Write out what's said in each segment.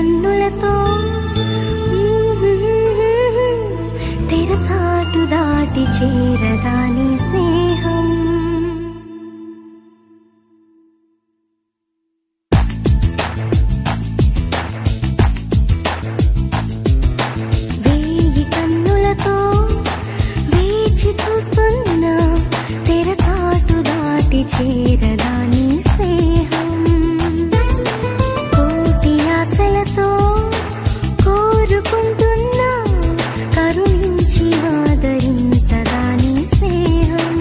కన్నులతో తెరచాటు దాటి చేరదాని స్నేహం. వేయి కన్నులతో వేచి చూస్తున్నా తెరచాటు దాటి చేరదాని స్నేహం. కోటి ఆశలతో కోరుకుంటున్నా కరుణించి ఆదరించదాని స్నేహం.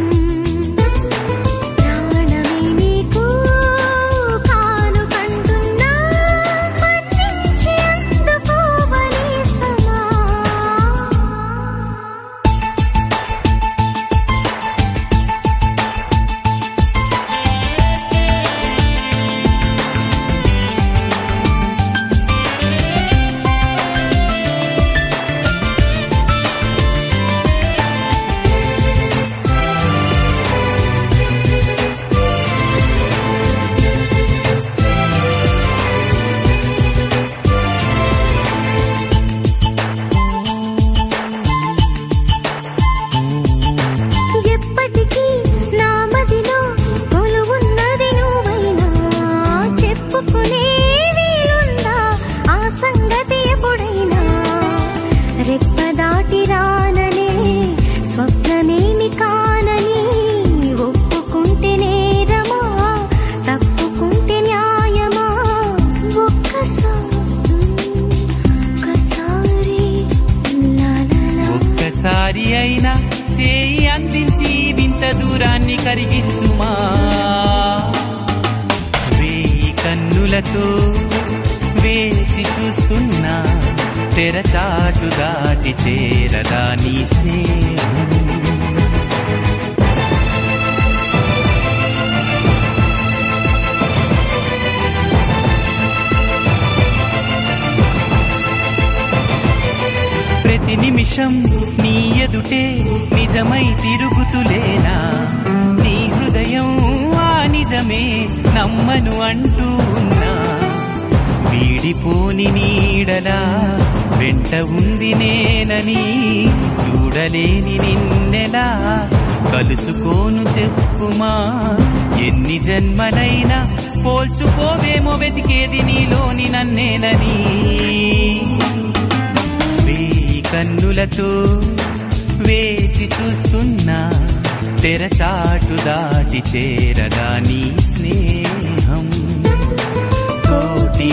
ప్రాణమే నీకు కానుకంటున్నా మన్నించి అందుకోవలేస్తమా. ఎప్పటికీ నా మదిలో కొలువున్నది నువ్వైనా చెప్పుకునే వీలుందా ఆ సంగతి ఎప్పుడైనా. రెప్ప దాటి రాననే స్వప్నమేమి కానని ఒప్పుకుంటే నేరమా తప్పుకుంటే న్యాయమా. ఒక్కసారి అయినా చేయి అందించి వింత దూరాన్ని కరిగించుమా. వేయి కన్నులతో వేచి చూస్తున్నా తెరచాటు దాటి చేరదా నీ స్నేహం. ప్రతి నిమిషం నీ ఎదుటే నిజమై తిరుగుతులేనా. నీ హృదయం ఆ నిజమే నమ్మను అంటూ ఉన్నా. వీడిపోని నీడలా వెంట ఉంది నేనని చూడలేని నిన్నెలా కలుసుకోను చెప్పుమా. ఎన్ని జన్మలైనా పోల్చుకోవేమో వెతికేది నీలోని నన్నేనని. కన్నులతో వేచి చూస్తున్నా తెరచాటు దాటి చేరదా నీ స్నేహం. కోటి